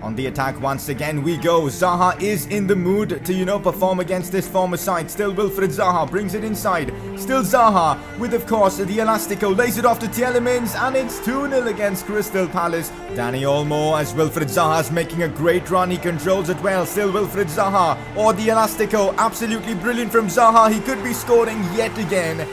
On the attack once again we go. Zaha is in the mood to, perform against this former side. Still Wilfried Zaha brings it inside. Still Zaha with, of course, the Elastico. Lays it off to Tielemans, and it's 2-0 against Crystal Palace. Danny Olmo as Wilfried Zaha's making a great run. He controls it well. Still Wilfried Zaha or the Elastico. Absolutely brilliant from Zaha. He could be scoring yet again.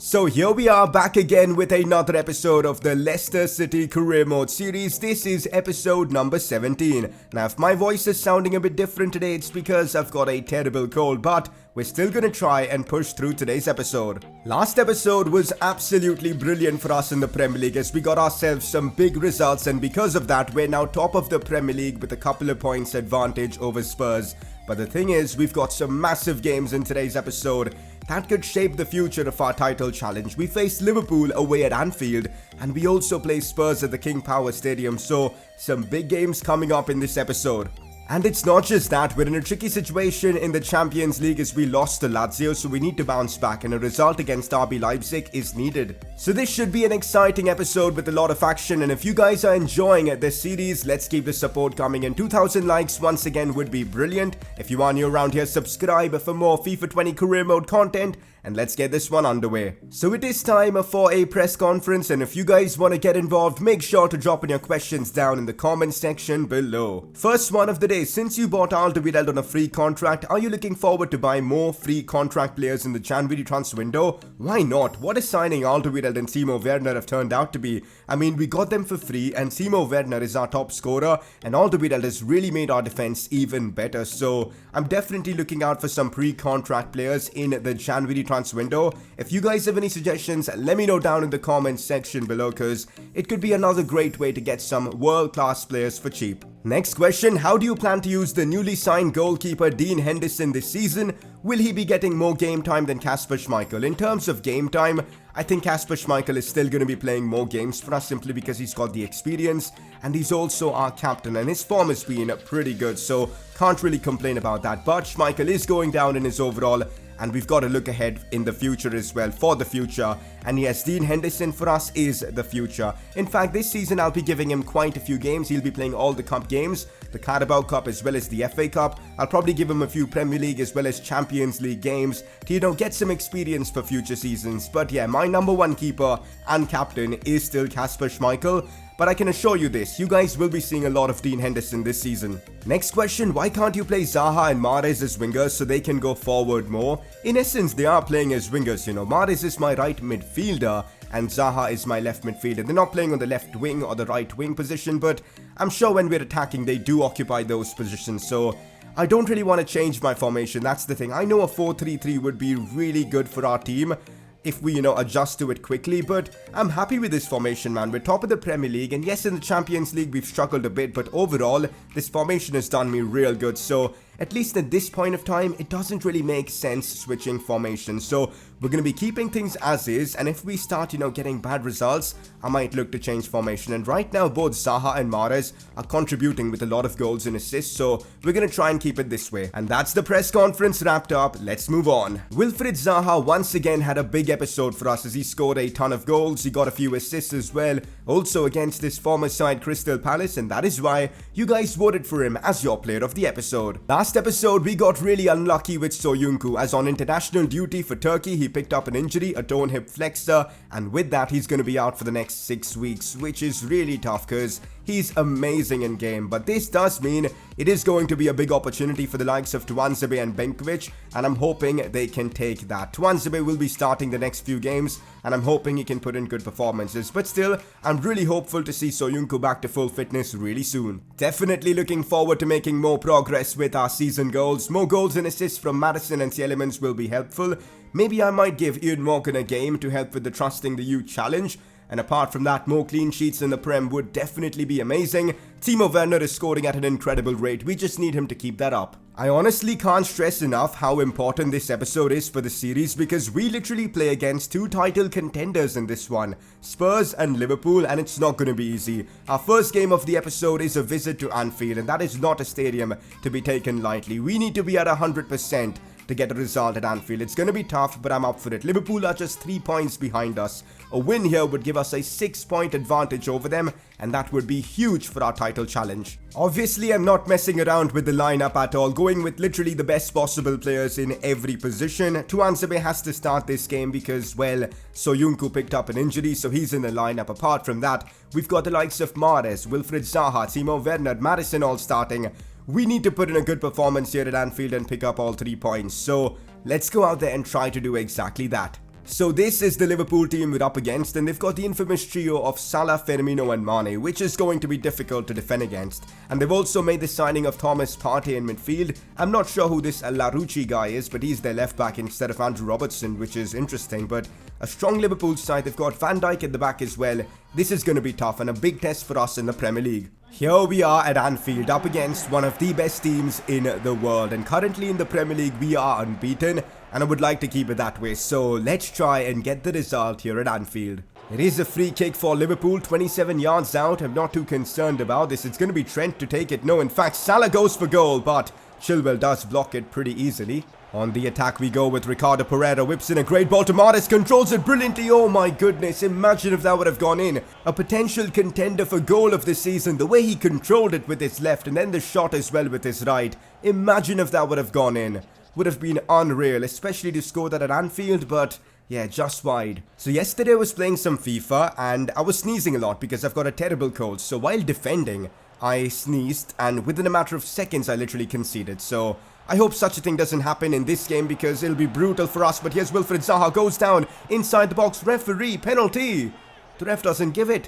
So here we are back again with another episode of the Leicester City Career Mode series. This is episode number 17. Now if my voice is sounding a bit different today, it's because I've got a terrible cold, but we're still gonna try and push through today's episode. Last episode was absolutely brilliant for us in the Premier League as we got ourselves some big results, and because of that we're now top of the Premier League with a couple of points advantage over Spurs. But the thing is, we've got some massive games in today's episode that could shape the future of our title challenge. We face Liverpool away at Anfield, and we also play Spurs at the King Power Stadium, so some big games coming up in this episode. And it's not just that, we're in a tricky situation in the Champions League as we lost to Lazio, so we need to bounce back, and a result against RB Leipzig is needed. So this should be an exciting episode with a lot of action, and if you guys are enjoying this series, let's keep the support coming in. 2,000 likes once again would be brilliant. If you are new around here, subscribe for more FIFA 20 Career Mode content, and let's get this one underway. So it is time for a press conference, and if you guys want to get involved, make sure to drop in your questions down in the comment section below. First one of the day, since you bought Alderweireld on a free contract, are you looking forward to buy more free contract players in the January transfer window? Why not? What a signing Alderweireld and Timo Werner have turned out to be. I mean, we got them for free, and Timo Werner is our top scorer, and Alderweireld has really made our defense even better. So I'm definitely looking out for some pre-contract players in the January transfer window. If you guys have any suggestions, let me know down in the comments section below, because it could be another great way to get some world-class players for cheap. Next question, how do you plan to use the newly signed goalkeeper Dean Henderson this season? Will he be getting more game time than Kasper Schmeichel? In terms of game time, I think Kasper Schmeichel is still going to be playing more games for us simply because he's got the experience, and he's also our captain, and his form has been pretty good, so can't really complain about that. But Schmeichel is going down in his overall, and we've got to look ahead in the future as well, for the future. And yes, Dean Henderson for us is the future. In fact, this season I'll be giving him quite a few games. He'll be playing all the cup games, the Carabao Cup as well as the FA Cup. I'll probably give him a few Premier League as well as Champions League games to, get some experience for future seasons. But yeah, my number one keeper and captain is still Kasper Schmeichel. But I can assure you this, you guys will be seeing a lot of Dean Henderson this season. Next question, why can't you play Zaha and Mahrez as wingers so they can go forward more? In essence, they are playing as wingers, Mahrez is my right midfielder and Zaha is my left midfielder. They're not playing on the left wing or the right wing position, but I'm sure when we're attacking, they do occupy those positions. So I don't really want to change my formation, that's the thing. I know a 4-3-3 would be really good for our team if we, adjust to it quickly, but I'm happy with this formation, man. We're top of the Premier League, and yes, in the Champions League we've struggled a bit, but overall, this formation has done me real good, so at least at this point of time, it doesn't really make sense switching formations. So we're going to be keeping things as is, and if we start, getting bad results, I might look to change formation. And right now, both Zaha and Mahrez are contributing with a lot of goals and assists, so we're going to try and keep it this way. And that's the press conference wrapped up. Let's move on. Wilfried Zaha once again had a big episode for us as he scored a ton of goals. He got a few assists as well, also against his former side Crystal Palace, and that is why you guys voted for him as your player of the episode. Last episode, we got really unlucky with Soyuncu, as on international duty for Turkey, he picked up an injury, a torn hip flexor, and with that, he's going to be out for the next 6 weeks, which is really tough because he's amazing in game. But this does mean it is going to be a big opportunity for the likes of Tuanzebe and Benkovic, and I'm hoping they can take that. Tuanzebe will be starting the next few games, and I'm hoping he can put in good performances. But still, I'm really hopeful to see Soyuncu back to full fitness really soon. Definitely looking forward to making more progress with our season goals. More goals and assists from Maddison and Tielemans will be helpful. Maybe I might give Ian Morgan a game to help with the Trusting the Youth challenge. And apart from that, more clean sheets in the Prem would definitely be amazing. Timo Werner is scoring at an incredible rate. We just need him to keep that up. I honestly can't stress enough how important this episode is for the series, because we literally play against two title contenders in this one, Spurs and Liverpool, and it's not going to be easy. Our first game of the episode is a visit to Anfield, and that is not a stadium to be taken lightly. We need to be at 100%. to get a result at Anfield. It's going to be tough, but I'm up for it. Liverpool are just 3 points behind us. A win here would give us a 6-point advantage over them, and that would be huge for our title challenge. Obviously, I'm not messing around with the lineup at all, going with literally the best possible players in every position. Tuanzebe has to start this game because, well, Soyuncu picked up an injury, so he's in the lineup. Apart from that, we've got the likes of Mahrez, Wilfried Zaha, Timo Werner, Maddison all starting. We need to put in a good performance here at Anfield and pick up all 3 points. So let's go out there and try to do exactly that. So this is the Liverpool team we're up against, and they've got the infamous trio of Salah, Firmino and Mane, which is going to be difficult to defend against. And they've also made the signing of Thomas Partey in midfield. I'm not sure who this Larouci guy is, but he's their left back instead of Andrew Robertson, which is interesting. But a strong Liverpool side. They've got Van Dijk at the back as well. This is going to be tough and a big test for us in the Premier League. Here we are at Anfield up against one of the best teams in the world, and currently in the Premier League we are unbeaten, and I would like to keep it that way. So let's try and get the result here at Anfield. It is a free kick for Liverpool, 27 yards out. I'm not too concerned about this. It's going to be Trent to take it. No, in fact, Salah goes for goal, but Chilwell does block it pretty easily. On the attack we go with Ricardo Pereira, whips in a great ball to Mahrez, controls it brilliantly. Oh my goodness, imagine if that would have gone in. A potential contender for goal of the season, the way he controlled it with his left and then the shot as well with his right. Imagine if that would have gone in. Would have been unreal, especially to score that at Anfield, but yeah, just wide. So yesterday I was playing some FIFA and I was sneezing a lot because I've got a terrible cold. So while defending, I sneezed and within a matter of seconds I literally conceded. So I hope such a thing doesn't happen in this game because it'll be brutal for us. But here's Wilfried Zaha, goes down inside the box. Referee, penalty. The ref doesn't give it.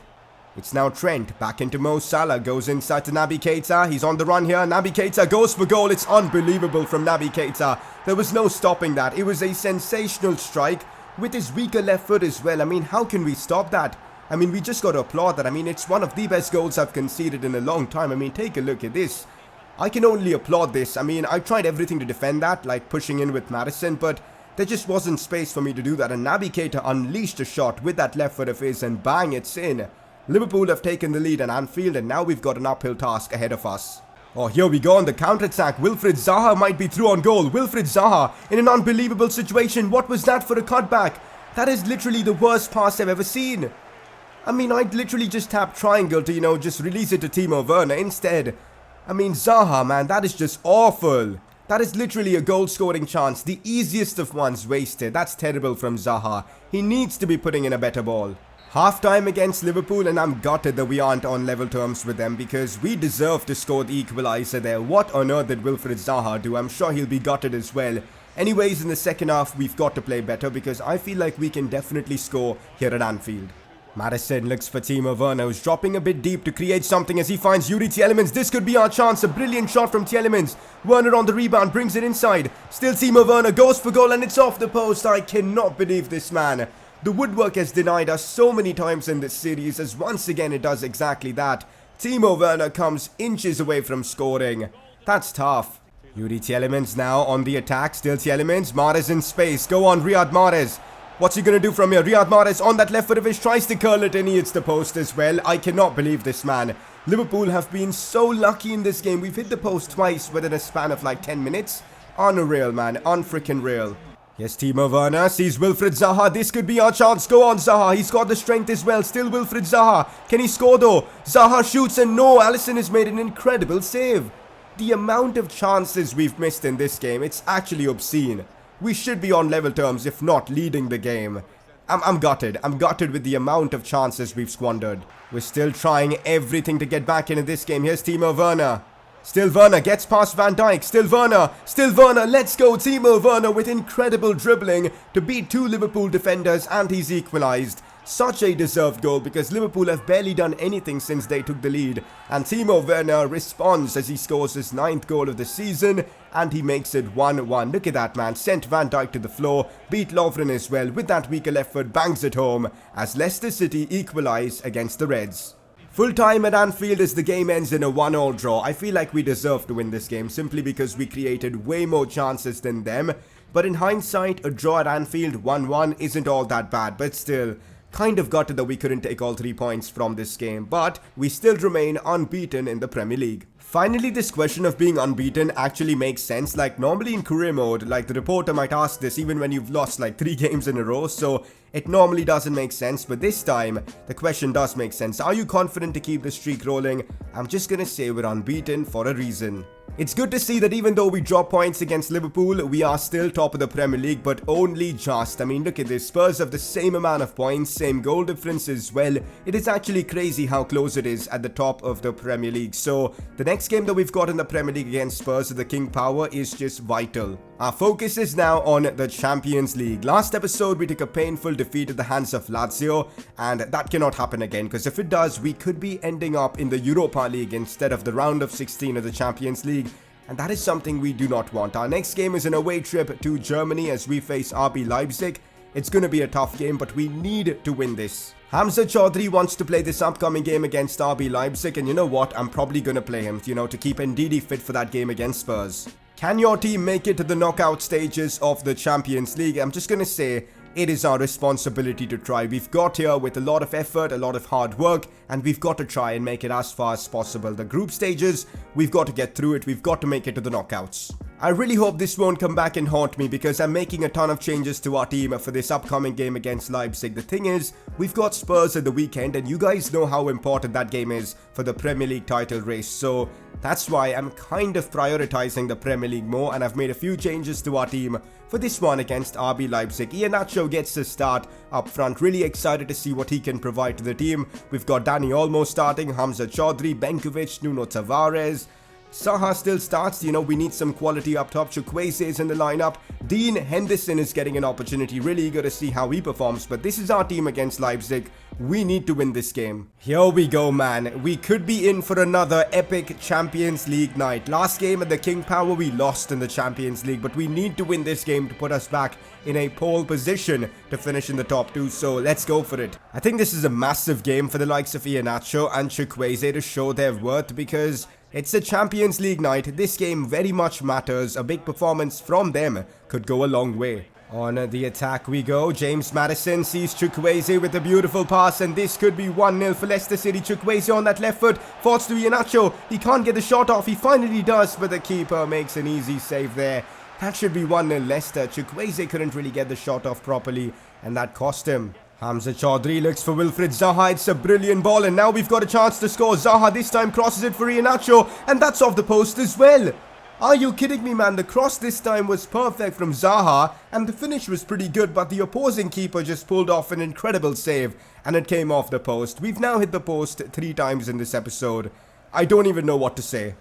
It's now Trent, back into Mo Salah, goes inside to Naby Keita. He's on the run here. Naby Keita goes for goal. It's unbelievable from Naby Keita. There was no stopping that. It was a sensational strike with his weaker left foot as well. I mean, how can we stop that? I mean, we just got to applaud that. I mean, it's one of the best goals I've conceded in a long time. I mean, take a look at this. I can only applaud this. I mean, I tried everything to defend that, like pushing in with Maddison, but there just wasn't space for me to do that. And Naby Keita unleashed a shot with that left foot of his and bang, it's in. Liverpool have taken the lead at Anfield and now we've got an uphill task ahead of us. Oh, here we go on the counter-attack. Wilfried Zaha might be through on goal. Wilfried Zaha in an unbelievable situation. What was that for a cutback? That is literally the worst pass I've ever seen. I mean, I'd literally just tap triangle to, just release it to Timo Werner instead. I mean, Zaha, man, that is just awful. That is literally a goal-scoring chance. The easiest of ones wasted. That's terrible from Zaha. He needs to be putting in a better ball. Half-time against Liverpool, and I'm gutted that we aren't on level terms with them because we deserve to score the equaliser there. What on earth did Wilfried Zaha do? I'm sure he'll be gutted as well. Anyways, in the second half, we've got to play better because I feel like we can definitely score here at Anfield. Maddison looks for Timo Werner, who's dropping a bit deep to create something as he finds Yuri Tielemans. This could be our chance. A brilliant shot from Tielemans. Werner on the rebound, brings it inside. Still Timo Werner, goes for goal and it's off the post. I cannot believe this, man. The woodwork has denied us so many times in this series, as once again it does exactly that. Timo Werner comes inches away from scoring. That's tough. Yuri Tielemans now on the attack. Still Tielemans. Mahrez in space. Go on, Riyad Mahrez. What's he going to do from here? Riyad Mahrez on that left foot of his, tries to curl it and he hits the post as well. I cannot believe this, man. Liverpool have been so lucky in this game. We've hit the post twice within a span of like 10 minutes. Unreal, man. Unfreaking real. Yes, Timo Werner sees Wilfried Zaha. This could be our chance. Go on, Zaha. He's got the strength as well. Still Wilfried Zaha. Can he score though? Zaha shoots and no, Alisson has made an incredible save. The amount of chances we've missed in this game, it's actually obscene. We should be on level terms, if not leading the game. I'm gutted. I'm gutted with the amount of chances we've squandered. We're still trying everything to get back into this game. Here's Timo Werner. Still Werner gets past Van Dijk. Still Werner. Still Werner. Let's go. Timo Werner with incredible dribbling to beat 2 Liverpool defenders and he's equalised. Such a deserved goal because Liverpool have barely done anything since they took the lead. And Timo Werner responds as he scores his 9th goal of the season and he makes it 1-1. Look at that, man. Sent Van Dijk to the floor. Beat Lovren as well with that weaker left foot. Bangs it home as Leicester City equalise against the Reds. Full time at Anfield as the game ends in a 1-1 draw. I feel like we deserve to win this game simply because we created way more chances than them. But in hindsight, a draw at Anfield 1-1 isn't all that bad. But still, kind of gutted that we couldn't take all 3 points from this game. But we still remain unbeaten in the Premier League. Finally, this question of being unbeaten actually makes sense. Like, normally in career mode, like, the reporter might ask this even when you've lost like 3 games in a row, so it normally doesn't make sense. But this time, the question does make sense. Are you confident to keep the streak rolling? I'm just gonna say we're unbeaten for a reason. It's good to see that even though we drop points against Liverpool, we are still top of the Premier League, but only just. I mean, look at this. Spurs have the same amount of points, same goal difference as well. It is actually crazy how close it is at the top of the Premier League. So, the next game that we've got in the Premier League against Spurs, the King Power, is just vital. Our focus is now on the Champions League. Last episode, we took a painful defeat at the hands of Lazio, and that cannot happen again, because if it does, we could be ending up in the Europa League instead of the round of 16 of the Champions League. And that is something we do not want. Our next game is an away trip to Germany as we face RB Leipzig. It's going to be a tough game, but we need to win this. Hamza Chaudhry wants to play this upcoming game against RB Leipzig, and you know what? I'm probably going to play him, to keep Ndidi fit for that game against Spurs. Can your team make it to the knockout stages of the Champions League? I'm just going to say it is our responsibility to try. We've got here with a lot of effort, a lot of hard work, and we've got to try and make it as far as possible. The group stages, we've got to get through it. We've got to make it to the knockouts. I really hope this won't come back and haunt me, because I'm making a ton of changes to our team for this upcoming game against Leipzig. The thing is, we've got Spurs at the weekend, and you guys know how important that game is for the Premier League title race. So that's why I'm kind of prioritizing the Premier League more, and I've made a few changes to our team for this one against RB Leipzig. Iheanacho gets the start up front. Really excited to see what he can provide to the team. We've got Dani Olmo starting, Hamza Chaudhry, Benkovic, Nuno Tavares. Zaha still starts. We need some quality up top. Chukwueze is in the lineup. Dean Henderson is getting an opportunity. Really eager to see how he performs. But this is our team against Leipzig. We need to win this game. Here we go, man. We could be in for another epic Champions League night. Last game at the King Power, we lost in the Champions League. But we need to win this game to put us back in a pole position to finish in the top 2. So let's go for it. I think this is a massive game for the likes of Iheanacho and Chukwueze to show their worth, because it's a Champions League night. This game very much matters. A big performance from them could go a long way. On the attack we go. James Maddison sees Chukwueze with a beautiful pass, and this could be 1-0 for Leicester City. Chukwueze on that left foot, forwards to Iheanacho. He can't get the shot off. He finally does, but the keeper makes an easy save there. That should be 1-0 Leicester. Chukwueze couldn't really get the shot off properly, and that cost him. Hamza Chaudhry looks for Wilfried Zaha. It's a brilliant ball, and now we've got a chance to score. Zaha this time crosses it for Iheanacho, and that's off the post as well. Are you kidding me, man? The cross this time was perfect from Zaha, and the finish was pretty good, but the opposing keeper just pulled off an incredible save, and it came off the post. We've now hit the post 3 times in this episode. I don't even know what to say.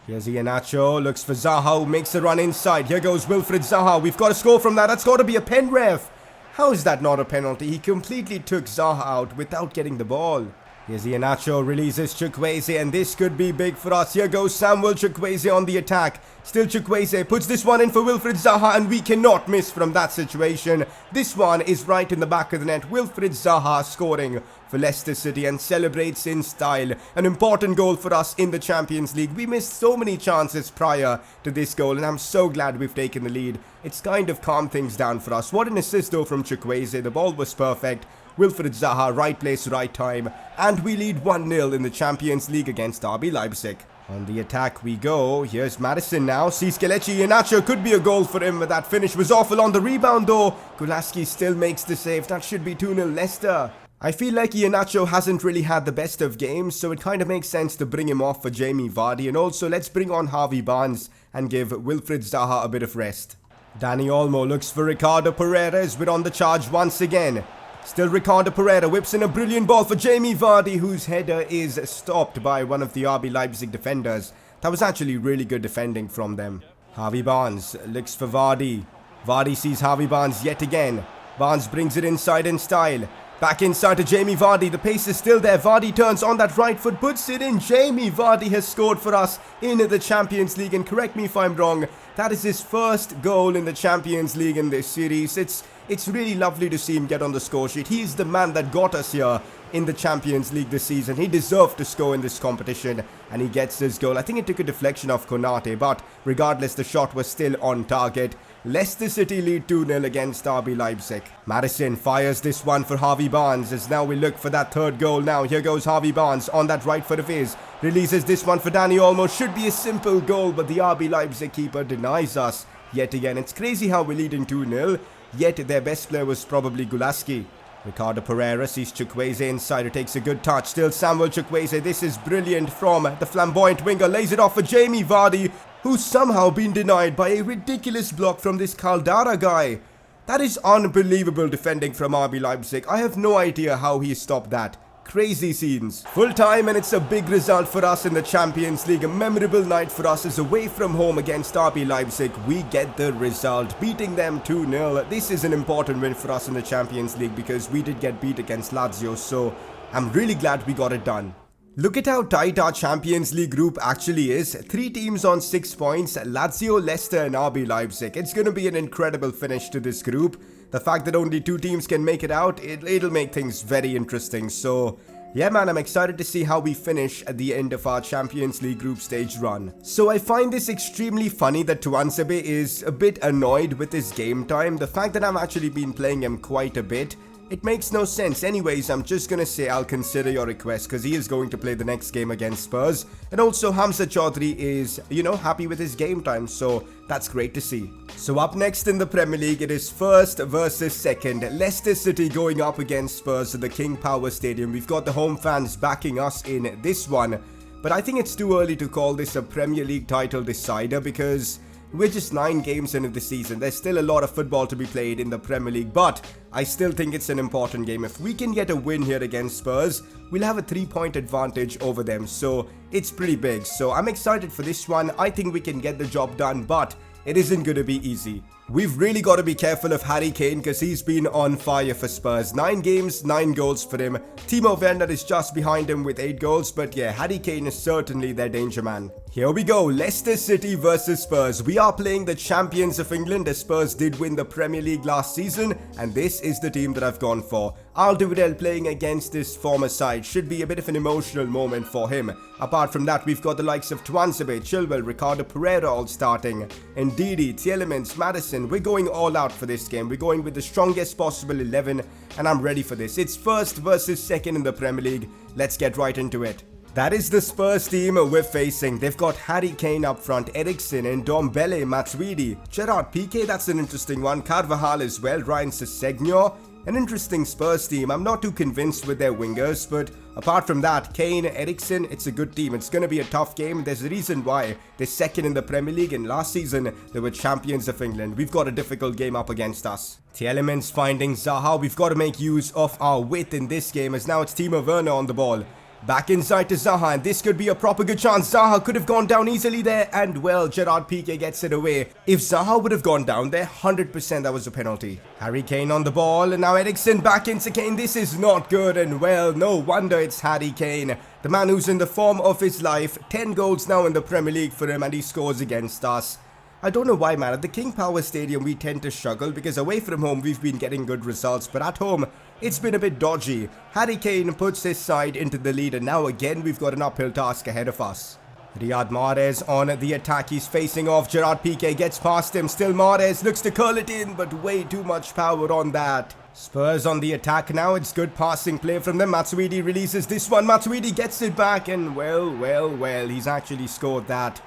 Here's Iheanacho, looks for Zaha, who makes a run inside. Here goes Wilfried Zaha. We've got to score from that. That's got to be a pen, ref. How is that not a penalty? He completely took Zaha out without getting the ball. Here's Iheanacho, releases Chukwueze, and this could be big for us. Here goes Samuel Chukwueze on the attack. Still Chukwueze puts this one in for Wilfried Zaha, and we cannot miss from that situation. This one is right in the back of the net. Wilfried Zaha scoring for Leicester City and celebrates in style. An important goal for us in the Champions League. We missed so many chances prior to this goal, and I'm so glad we've taken the lead. It's kind of calmed things down for us. What an assist though from Chukwueze. The ball was perfect. Wilfried Zaha, right place, right time. And we lead 1-0 in the Champions League against RB Leipzig. On the attack we go. Here's Maddison now. Sees Kelechi Iheanacho. Could be a goal for him, but that finish was awful. On the rebound though, Gulaski still makes the save. That should be 2-0 Leicester. I feel like Iheanacho hasn't really had the best of games, so it kind of makes sense to bring him off for Jamie Vardy. And also, let's bring on Harvey Barnes and give Wilfried Zaha a bit of rest. Dani Olmo looks for Ricardo Pereira as we're on the charge once again. Still Ricardo Pereira whips in a brilliant ball for Jamie Vardy, whose header is stopped by one of the RB Leipzig defenders. That was actually really good defending from them. Harvey Barnes looks for Vardy. Vardy sees Harvey Barnes yet again. Barnes brings it inside in style. Back inside to Jamie Vardy. The pace is still there. Vardy turns on that right foot, puts it in. Jamie Vardy has scored for us in the Champions League. And correct me if I'm wrong, that is his first goal in the Champions League in this series. It's it's really lovely to see him get on the score sheet. He is the man that got us here in the Champions League this season. He deserved to score in this competition, and he gets his goal. I think it took a deflection of Konate, but regardless, the shot was still on target. Leicester City lead 2-0 against RB Leipzig. Madison fires this one for Harvey Barnes as now we look for that third goal now. Here goes Harvey Barnes on that right foot of his. Releases this one for Danny Olmo. Should be a simple goal, but the RB Leipzig keeper denies us yet again. It's crazy how we're leading 2-0, yet their best player was probably Gulaski. Ricardo Pereira sees Chukwueze inside, who takes a good touch. Still Samuel Chukwueze. This is brilliant from the flamboyant winger. Lays it off for Jamie Vardy, who's somehow been denied by a ridiculous block from this Caldara guy. That is unbelievable defending from RB Leipzig. I have no idea how he stopped that. Crazy scenes. Full time, and it's a big result for us in the Champions League. A memorable night for us is away from home against RB Leipzig. We get the result, beating them 2-0. This is an important win for us in the Champions League because we did get beat against Lazio, so I'm really glad we got it done. Look at how tight our Champions League group actually is. 3 teams on 6 points, Lazio, Leicester and RB Leipzig. It's going to be an incredible finish to this group. The fact that only 2 teams can make it out, it'll make things very interesting. So yeah man, I'm excited to see how we finish at the end of our Champions League group stage run. So I find this extremely funny that Tuanzebe is a bit annoyed with his game time. The fact that I've actually been playing him quite a bit, it makes no sense. Anyways, I'm just gonna say I'll consider your request because he is going to play the next game against Spurs. And also Hamza Chaudhry is, happy with his game time, so that's great to see. So up next in the Premier League, it is first versus second. Leicester City going up against Spurs at the King Power Stadium. We've got the home fans backing us in this one. But I think it's too early to call this a Premier League title decider because we're just 9 games into the season. There's still a lot of football to be played in the Premier League, but I still think it's an important game. If we can get a win here against Spurs, we'll have a 3-point advantage over them, so it's pretty big. So I'm excited for this one. I think we can get the job done, but it isn't going to be easy. We've really got to be careful of Harry Kane because he's been on fire for Spurs. 9 games, 9 goals for him. Timo Werner is just behind him with 8 goals. But yeah, Harry Kane is certainly their danger man. Here we go. Leicester City versus Spurs. We are playing the champions of England as Spurs did win the Premier League last season. And this is the team that I've gone for. Alderweireld playing against this former side should be a bit of an emotional moment for him. Apart from that, we've got the likes of Tuanzebe, Chilwell, Ricardo Pereira all starting. And Ndidi, Tielemans, Madison. We're going all out for this game. We're going with the strongest possible 11 and I'm ready for this. It's first versus second in the Premier League. Let's get right into it. That is the Spurs team we're facing. They've got Harry Kane up front, Eriksen and Ndombele, Matuidi. Gerard Piqué, that's an interesting one. Carvajal as well, Ryan Sessegnon. An interesting Spurs team. I'm not too convinced with their wingers, but apart from that, Kane, Eriksen, it's a good team. It's going to be a tough game. There's a reason why they're second in the Premier League, and last season they were champions of England. We've got a difficult game up against us. Tielemans finding Zaha. We've got to make use of our width in this game, as now it's Timo Werner on the ball. Back inside to Zaha, and this could be a proper good chance. Zaha could have gone down easily there, and well, Gerard Piqué gets it away. If Zaha would have gone down there, 100% that was a penalty. Harry Kane on the ball, and now Eriksen back into Kane. This is not good, and well, no wonder it's Harry Kane. The man who's in the form of his life. 10 goals now in the Premier League for him, and he scores against us. I don't know why, man. At the King Power Stadium, we tend to struggle because away from home, we've been getting good results. But at home, it's been a bit dodgy. Harry Kane puts his side into the lead. And now again, we've got an uphill task ahead of us. Riyad Mahrez on the attack. He's facing off. Gerard Piqué gets past him. Still Mahrez looks to curl it in, but way too much power on that. Spurs on the attack now. It's good passing play from them. Matuidi releases this one. Matuidi gets it back. And well, he's actually scored that.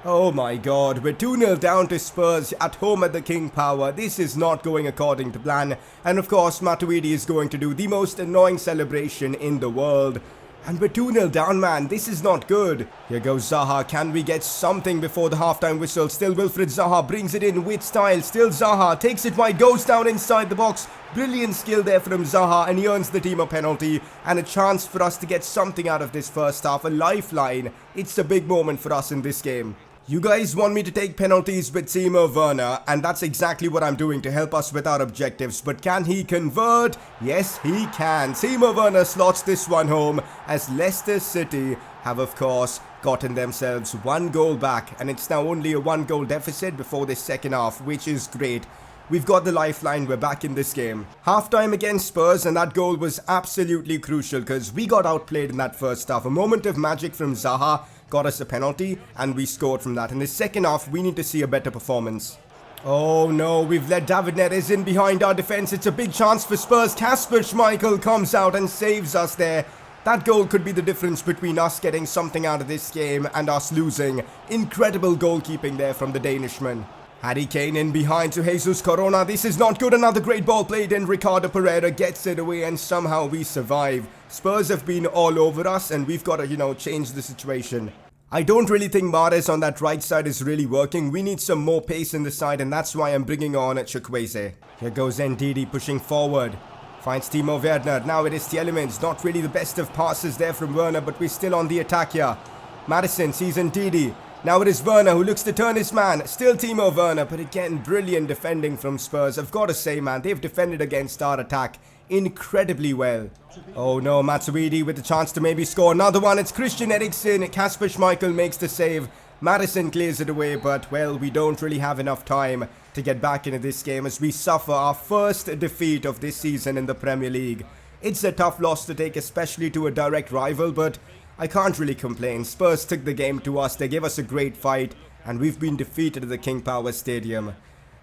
Oh my god, we're 2-0 down to Spurs at home at the King Power. This is not going according to plan. And of course, Matuidi is going to do the most annoying celebration in the world. And we're 2-0 down, man. This is not good. Here goes Zaha. Can we get something before the halftime whistle? Still Wilfried Zaha brings it in with style. Still Zaha takes it wide, goes down inside the box. Brilliant skill there from Zaha, and he earns the team a penalty. And a chance for us to get something out of this first half. A lifeline. It's a big moment for us in this game. You guys want me to take penalties with Timo Werner, and that's exactly what I'm doing to help us with our objectives. But can he convert? Yes, he can. Timo Werner slots this one home as Leicester City have, of course, gotten themselves 1 goal back. And it's now only a 1 goal deficit before this second half, which is great. we've got the lifeline, we're back in this game. Half-time against Spurs, and that goal was absolutely crucial because we got outplayed in that first half. A moment of magic from Zaha got us a penalty, and we scored from that. In the second half, we need to see a better performance. Oh no, we've let David Neres in behind our defense. It's a big chance for Spurs. Kasper Schmeichel comes out and saves us there. That goal could be the difference between us getting something out of this game and us losing. Incredible goalkeeping there from the Danishman. Harry Kane in behind to Jesus Corona. This is not good. Another great ball played in. Ricardo Pereira gets it away and somehow we survive. Spurs have been all over us and we've got to, change the situation. I don't really think Mahrez on that right side is really working. We need some more pace in the side and that's why I'm bringing on Chukwueze. Here goes Ndidi pushing forward. Finds Timo Werner. Now it is Tielemans. Not really the best of passes there from Werner, but we're still on the attack here. Madison sees Ndidi. Now it is Werner who looks to turn his man. Still Timo Werner, but again, brilliant defending from Spurs. I've got to say, man, they've defended against our attack incredibly well. Oh no, Matuidi with the chance to maybe score another one. It's Christian Eriksen. Kasper Schmeichel makes the save. Madison clears it away, but well, we don't really have enough time to get back into this game as we suffer our first defeat of this season in the Premier League. It's a tough loss to take, especially to a direct rival, but I can't really complain. Spurs took the game to us, they gave us a great fight, and we've been defeated at the King Power Stadium.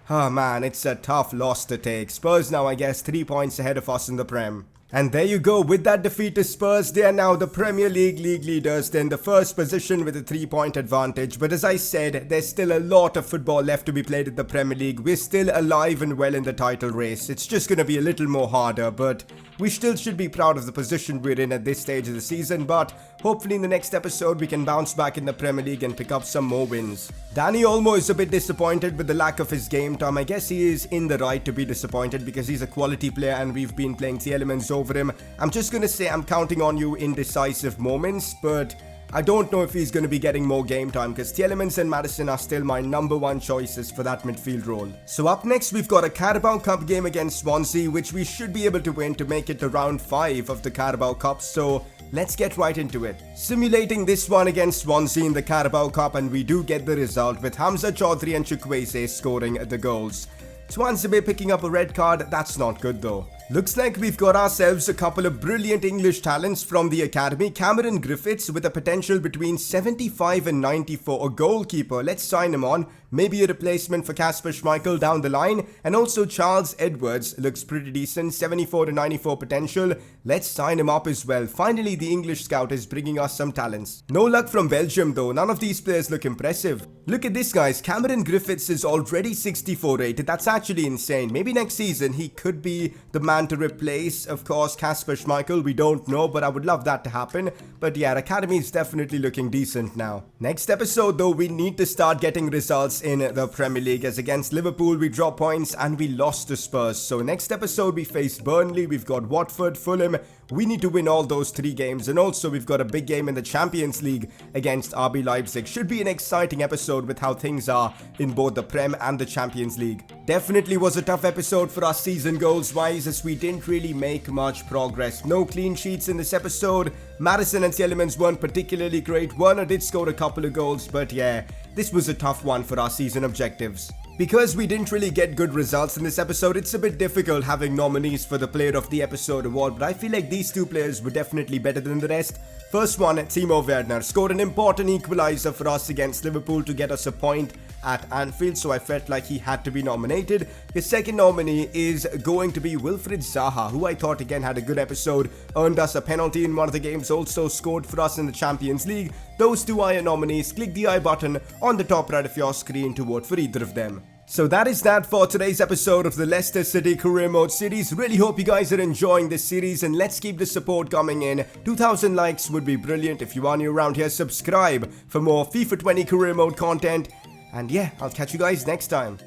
Oh man, it's a tough loss to take. Spurs now, I guess, 3 points ahead of us in the Prem. And there you go, with that defeat to Spurs, they are now the Premier League leaders. They're in the first position with a 3-point advantage. But as I said, there's still a lot of football left to be played in the Premier League. We're still alive and well in the title race. It's just going to be a little more harder, but we still should be proud of the position we're in at this stage of the season. But hopefully in the next episode, we can bounce back in the Premier League and pick up some more wins. Dani Olmo is a bit disappointed with the lack of his game time. I guess he is in the right to be disappointed because he's a quality player and we've been playing Tielemans over him. I'm just going to say I'm counting on you in decisive moments, but I don't know if he's going to be getting more game time because Tielemans and Madison are still my #1 choices for that midfield role. So up next, we've got a Carabao Cup game against Swansea, which we should be able to win to make it to round 5 of the Carabao Cup. So let's get right into it. Simulating this one against Swansea in the Carabao Cup, and we do get the result with Hamza Chaudhry and Chukwueze scoring the goals. Swansea picking up a red card. That's not good though. Looks like we've got ourselves a couple of brilliant English talents from the academy. Cameron Griffiths with a potential between 75 and 94, a goalkeeper. Let's sign him on. Maybe a replacement for Kasper Schmeichel down the line. And also Charles Edwards looks pretty decent, 74 to 94 potential. Let's sign him up as well. Finally, the English scout is bringing us some talents. No luck from Belgium though. None of these players look impressive. Look at this, guys. Cameron Griffiths is already 64 rated. That's actually insane. Maybe next season he could be the man to replace, of course, Kasper Schmeichel. We don't know, but I would love that to happen. But yeah, academy is definitely looking decent now. Next episode though, we need to start getting results in the Premier League, as against Liverpool we dropped points and we lost to Spurs. So next episode we face Burnley, we've got Watford, Fulham. We need to win all those 3 games, and also we've got a big game in the Champions League against RB Leipzig. Should be an exciting episode with how things are in both the Prem and the Champions League. Definitely was a tough episode for us season goals wise, as we didn't really make much progress. No clean sheets in this episode. Madison and Tielemans weren't particularly great. Werner did score a couple of goals, but yeah, this was a tough one for our season objectives. Because we didn't really get good results in this episode, it's a bit difficult having nominees for the Player of the Episode award, but I feel like these 2 players were definitely better than the rest. First one, Timo Werner scored an important equalizer for us against Liverpool to get us a point at Anfield, so I felt like he had to be nominated. His second nominee is going to be Wilfried Zaha, who I thought again had a good episode, earned us a penalty in one of the games, also scored for us in the Champions League. Those 2 are your nominees. Click the I button on the top right of your screen to vote for either of them. So that is that for today's episode of the Leicester City Career Mode series. Really hope you guys are enjoying this series, and let's keep the support coming in. 2,000 likes would be brilliant. If you are new around here, subscribe for more FIFA 20 Career Mode content. And yeah, I'll catch you guys next time.